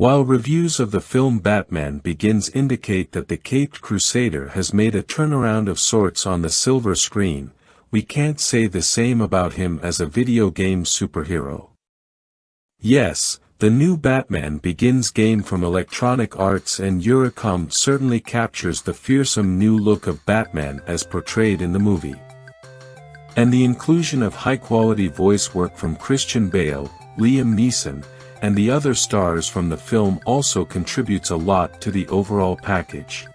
While reviews of the film Batman Begins indicate that the Caped Crusader has made a turnaround of sorts on the silver screen, we can't say the same about him as a video game superhero. Yes, the new Batman Begins game from Electronic Arts and Eurocom certainly captures the fearsome new look of Batman as portrayed in the movie. And the inclusion of high-quality voice work from Christian Bale, Liam Neeson, and the other stars from the film also contributes a lot to the overall package.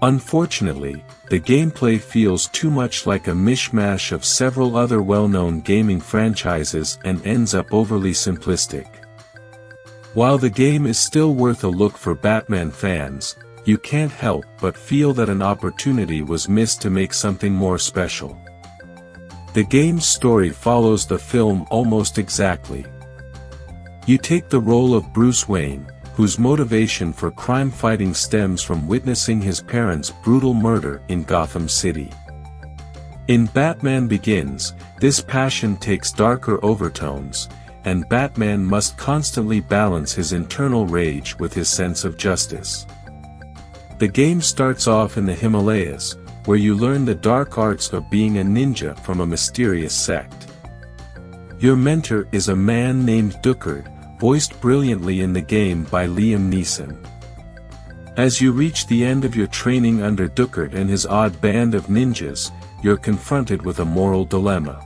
Unfortunately, the gameplay feels too much like a mishmash of several other well-known gaming franchises and ends up overly simplistic. While the game is still worth a look for Batman fans, you can't help but feel that an opportunity was missed to make something more special. The game's story follows the film almost exactly. You take the role of Bruce Wayne, whose motivation for crime fighting stems from witnessing his parents' brutal murder in Gotham City. In Batman Begins, this passion takes darker overtones, and Batman must constantly balance his internal rage with his sense of justice. The game starts off in the Himalayas, where you learn the dark arts of being a ninja from a mysterious sect. Your mentor is a man named Dukkard, voiced brilliantly in the game by Liam Neeson. As you reach the end of your training under Dukkard and his odd band of ninjas, you're confronted with a moral dilemma.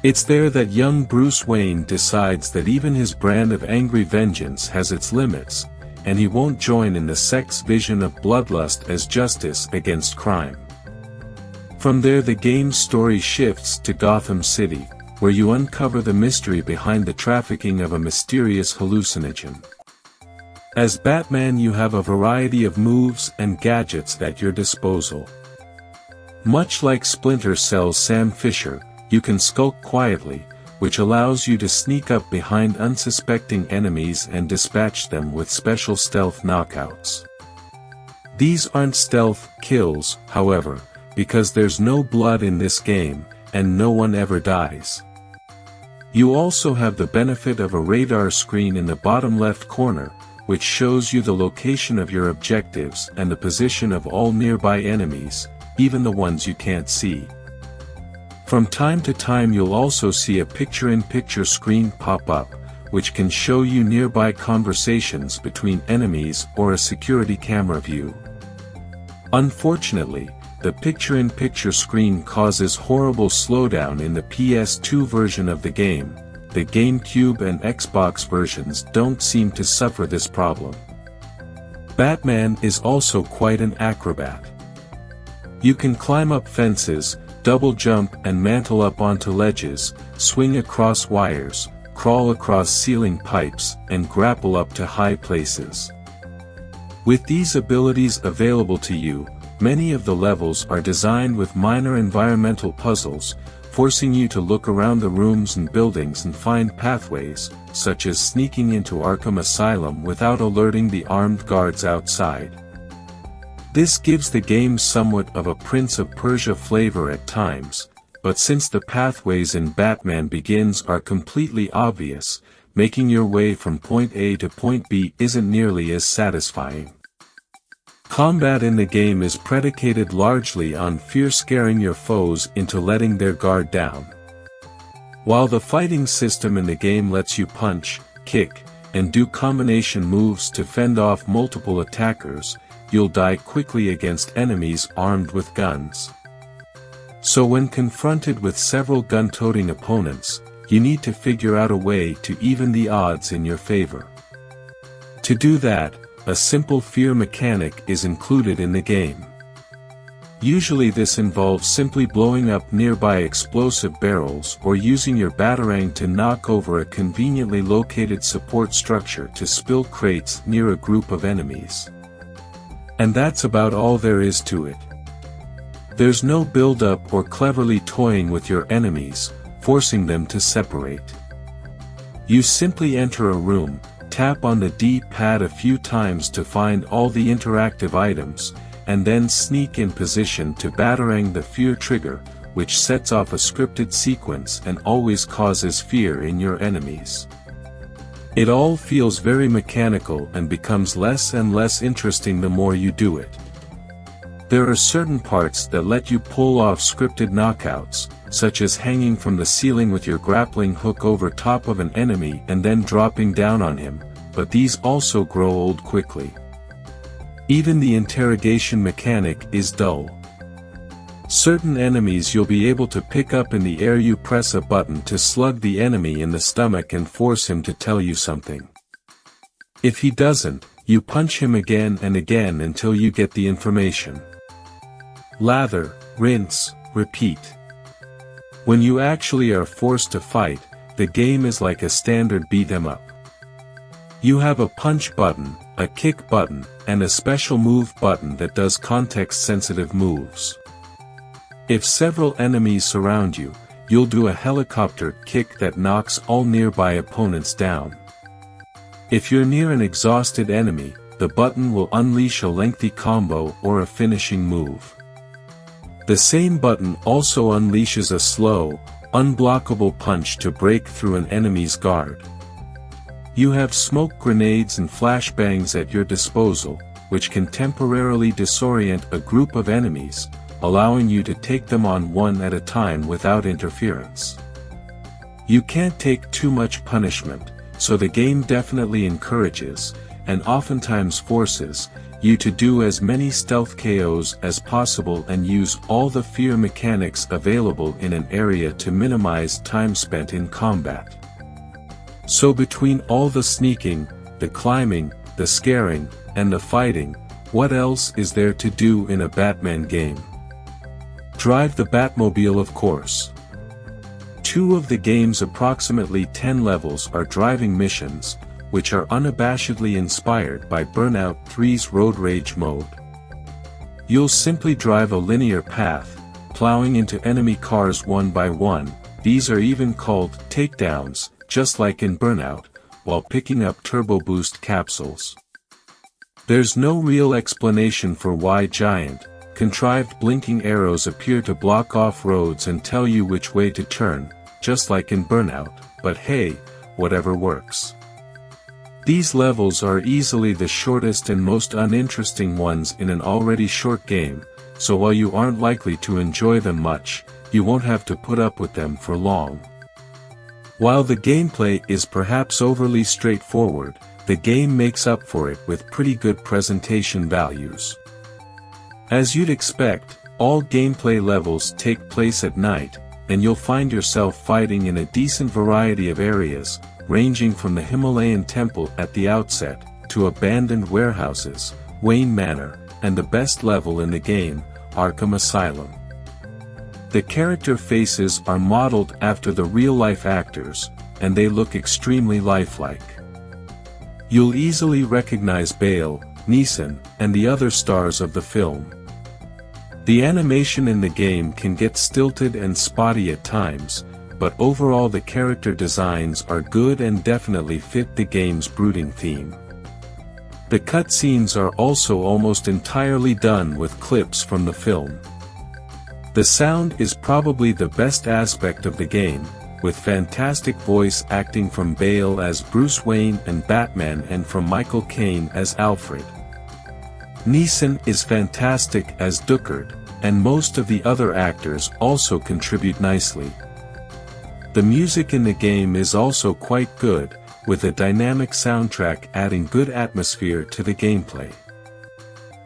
It's there that young Bruce Wayne decides that even his brand of angry vengeance has its limits, and he won't join in the sect's vision of bloodlust as justice against crime. From there the game's story shifts to Gotham City, where you uncover the mystery behind the trafficking of a mysterious hallucinogen. As Batman you have a variety of moves and gadgets at your disposal. Much like Splinter Cell's Sam Fisher, you can skulk quietly, which allows you to sneak up behind unsuspecting enemies and dispatch them with special stealth knockouts. These aren't stealth kills, however, because there's no blood in this game, and no one ever dies. You also have the benefit of a radar screen in the bottom left corner, which shows you the location of your objectives and the position of all nearby enemies, even the ones you can't see. From time to time you'll also see a picture-in-picture screen pop up, which can show you nearby conversations between enemies or a security camera view. Unfortunately, the picture-in-picture screen causes horrible slowdown in the PS2 version of the game. The GameCube and Xbox versions don't seem to suffer this problem. Batman is also quite an acrobat. You can climb up fences, double jump and mantle up onto ledges, swing across wires, crawl across ceiling pipes, and grapple up to high places. With these abilities available to you, many of the levels are designed with minor environmental puzzles, forcing you to look around the rooms and buildings and find pathways, such as sneaking into Arkham Asylum without alerting the armed guards outside. This gives the game somewhat of a Prince of Persia flavor at times, but since the pathways in Batman Begins are completely obvious, making your way from point A to point B isn't nearly as satisfying. Combat in the game is predicated largely on fear-scaring your foes into letting their guard down. While the fighting system in the game lets you punch, kick, and do combination moves to fend off multiple attackers, you'll die quickly against enemies armed with guns. So when confronted with several gun-toting opponents, you need to figure out a way to even the odds in your favor. To do that, a simple fear mechanic is included in the game. Usually this involves simply blowing up nearby explosive barrels or using your batarang to knock over a conveniently located support structure to spill crates near a group of enemies. And that's about all there is to it. There's no build-up or cleverly toying with your enemies, forcing them to separate. You simply enter a room, tap on the D-pad a few times to find all the interactive items, and then sneak in position to batarang the fear trigger, which sets off a scripted sequence and always causes fear in your enemies. It all feels very mechanical and becomes less and less interesting the more you do it. There are certain parts that let you pull off scripted knockouts, such as hanging from the ceiling with your grappling hook over top of an enemy and then dropping down on him, but these also grow old quickly. Even the interrogation mechanic is dull. Certain enemies you'll be able to pick up in the air. You press a button to slug the enemy in the stomach and force him to tell you something. If he doesn't, you punch him again and again until you get the information. Lather, rinse, repeat. When you actually are forced to fight, the game is like a standard beat-em-up. You have a punch button, a kick button, and a special move button that does context-sensitive moves. If several enemies surround you, you'll do a helicopter kick that knocks all nearby opponents down. If you're near an exhausted enemy, the button will unleash a lengthy combo or a finishing move. The same button also unleashes a slow, unblockable punch to break through an enemy's guard. You have smoke grenades and flashbangs at your disposal, which can temporarily disorient a group of enemies, allowing you to take them on one at a time without interference. You can't take too much punishment, so the game definitely encourages, and oftentimes forces, you to do as many stealth KOs as possible and use all the fear mechanics available in an area to minimize time spent in combat. So between all the sneaking, the climbing, the scaring, and the fighting, what else is there to do in a Batman game? Drive the Batmobile, of course. 2 of the game's approximately 10 levels are driving missions, which are unabashedly inspired by Burnout 3's Road Rage mode. You'll simply drive a linear path, plowing into enemy cars one by one. These are even called takedowns, just like in Burnout, while picking up turbo boost capsules. There's no real explanation for why giant, contrived blinking arrows appear to block off roads and tell you which way to turn, just like in Burnout, but hey, whatever works. These levels are easily the shortest and most uninteresting ones in an already short game, so while you aren't likely to enjoy them much, you won't have to put up with them for long. While the gameplay is perhaps overly straightforward, the game makes up for it with pretty good presentation values. As you'd expect, all gameplay levels take place at night, and you'll find yourself fighting in a decent variety of areas, ranging from the Himalayan temple at the outset, to abandoned warehouses, Wayne Manor, and the best level in the game, Arkham Asylum. The character faces are modeled after the real-life actors, and they look extremely lifelike. You'll easily recognize Bale, Neeson, and the other stars of the film. The animation in the game can get stilted and spotty at times, but overall the character designs are good and definitely fit the game's brooding theme. The cutscenes are also almost entirely done with clips from the film. The sound is probably the best aspect of the game, with fantastic voice acting from Bale as Bruce Wayne and Batman and from Michael Caine as Alfred. Neeson is fantastic as Deckard, and most of the other actors also contribute nicely. The music in the game is also quite good, with a dynamic soundtrack adding good atmosphere to the gameplay.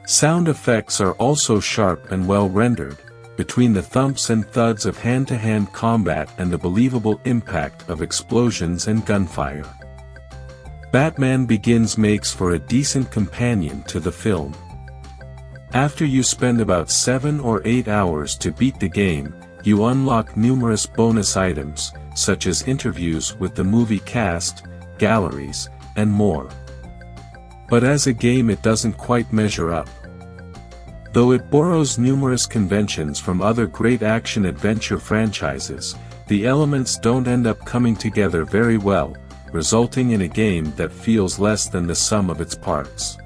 Sound effects are also sharp and well rendered, between the thumps and thuds of hand-to-hand combat and the believable impact of explosions and gunfire. Batman Begins makes for a decent companion to the film. After you spend about 7 or 8 hours to beat the game, you unlock numerous bonus items, such as interviews with the movie cast, galleries, and more. But as a game it doesn't quite measure up. Though it borrows numerous conventions from other great action-adventure franchises, the elements don't end up coming together very well, resulting in a game that feels less than the sum of its parts.